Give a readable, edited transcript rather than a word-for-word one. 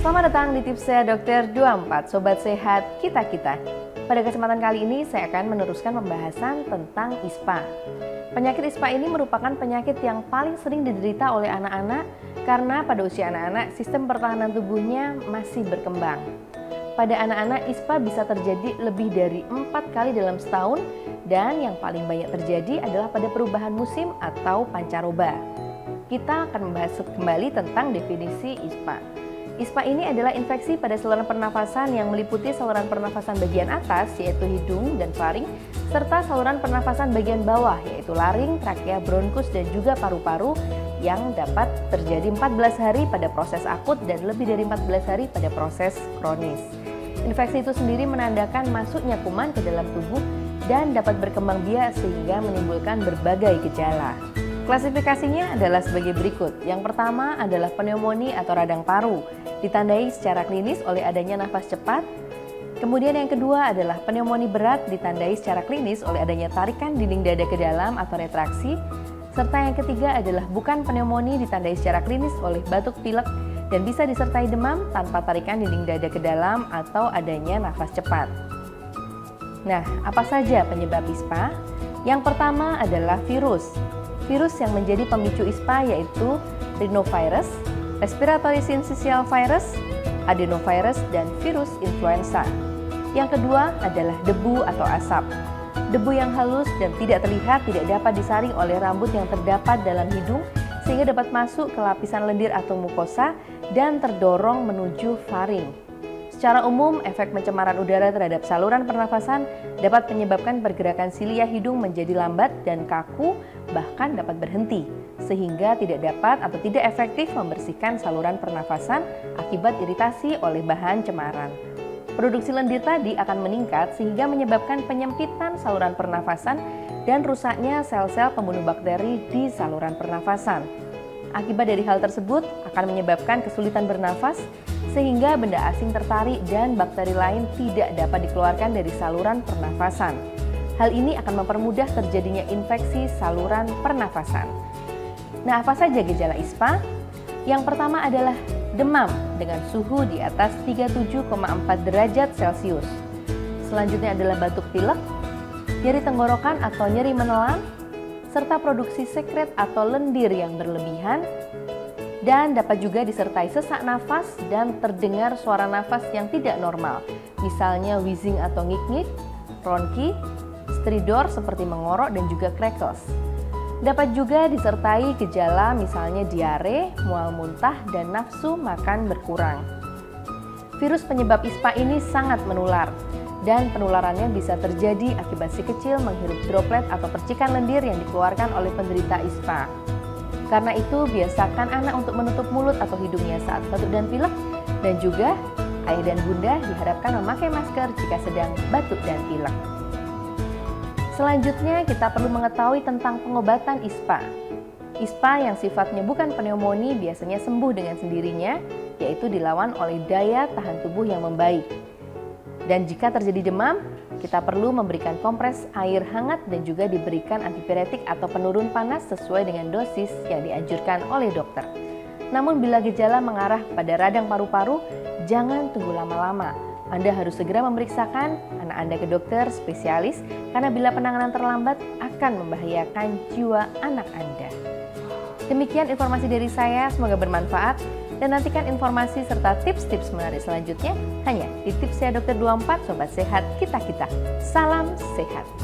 Selamat datang di Tips Saya Dokter 24, Sobat Sehat Kita-Kita. Pada kesempatan kali ini saya akan meneruskan pembahasan tentang ISPA. Penyakit ISPA ini merupakan penyakit yang paling sering diderita oleh anak-anak karena pada usia anak-anak sistem pertahanan tubuhnya masih berkembang. Pada anak-anak ISPA bisa terjadi lebih dari 4 kali dalam setahun dan yang paling banyak terjadi adalah pada perubahan musim atau pancaroba. Kita akan membahas kembali tentang definisi ISPA. ISPA ini adalah infeksi pada saluran pernafasan yang meliputi saluran pernafasan bagian atas yaitu hidung dan faring serta saluran pernafasan bagian bawah yaitu laring, trakea, bronkus dan juga paru-paru yang dapat terjadi 14 hari pada proses akut dan lebih dari 14 hari pada proses kronis. Infeksi itu sendiri menandakan masuknya kuman ke dalam tubuh dan dapat berkembang biak sehingga menimbulkan berbagai gejala. Klasifikasinya adalah sebagai berikut. Yang pertama adalah pneumonia atau radang paru, ditandai secara klinis oleh adanya nafas cepat. Kemudian yang kedua adalah pneumonia berat, ditandai secara klinis oleh adanya tarikan dinding dada ke dalam atau retraksi. Serta yang ketiga adalah bukan pneumonia, ditandai secara klinis oleh batuk pilek dan bisa disertai demam tanpa tarikan dinding dada ke dalam atau adanya nafas cepat. Nah, apa saja penyebab ISPA? Yang pertama adalah virus. Virus yang menjadi pemicu ISPA yaitu rhinovirus, respiratory syncytial virus, adenovirus, dan virus influenza. Yang kedua adalah debu atau asap. Debu yang halus dan tidak terlihat tidak dapat disaring oleh rambut yang terdapat dalam hidung sehingga dapat masuk ke lapisan lendir atau mukosa dan terdorong menuju faring. Secara umum, efek pencemaran udara terhadap saluran pernafasan dapat menyebabkan pergerakan silia hidung menjadi lambat dan kaku, bahkan dapat berhenti, sehingga tidak dapat atau tidak efektif membersihkan saluran pernafasan akibat iritasi oleh bahan cemaran. Produksi lendir tadi akan meningkat sehingga menyebabkan penyempitan saluran pernafasan dan rusaknya sel-sel pembunuh bakteri di saluran pernafasan. Akibat dari hal tersebut akan menyebabkan kesulitan bernafas, sehingga benda asing tertarik dan bakteri lain tidak dapat dikeluarkan dari saluran pernafasan. Hal ini akan mempermudah terjadinya infeksi saluran pernafasan. Nah, apa saja gejala ISPA? Yang pertama adalah demam dengan suhu di atas 37,4 derajat Celcius. Selanjutnya adalah batuk pilek, nyeri tenggorokan atau nyeri menelan, serta produksi sekret atau lendir yang berlebihan, dan dapat juga disertai sesak nafas dan terdengar suara nafas yang tidak normal, misalnya wheezing atau ngik-ngik, ronki, stridor seperti mengorok dan juga crackles. Dapat juga disertai gejala misalnya diare, mual muntah, dan nafsu makan berkurang. Virus penyebab ISPA ini sangat menular, dan penularannya bisa terjadi akibat si kecil menghirup droplet atau percikan lendir yang dikeluarkan oleh penderita ISPA. Karena itu, biasakan anak untuk menutup mulut atau hidungnya saat batuk dan pilek, dan juga ayah dan bunda diharapkan memakai masker jika sedang batuk dan pilek. Selanjutnya, kita perlu mengetahui tentang pengobatan ISPA. ISPA yang sifatnya bukan pneumonia biasanya sembuh dengan sendirinya, yaitu dilawan oleh daya tahan tubuh yang membaik. Dan jika terjadi demam, kita perlu memberikan kompres air hangat dan juga diberikan antipiretik atau penurun panas sesuai dengan dosis yang dianjurkan oleh dokter. Namun bila gejala mengarah pada radang paru-paru, jangan tunggu lama-lama. Anda harus segera memeriksakan anak Anda ke dokter spesialis karena bila penanganan terlambat akan membahayakan jiwa anak Anda. Demikian informasi dari saya, semoga bermanfaat. Dan nantikan informasi serta tips-tips menarik selanjutnya hanya di Tips Saya Dokter 24, Sobat Sehat Kita-Kita. Salam sehat!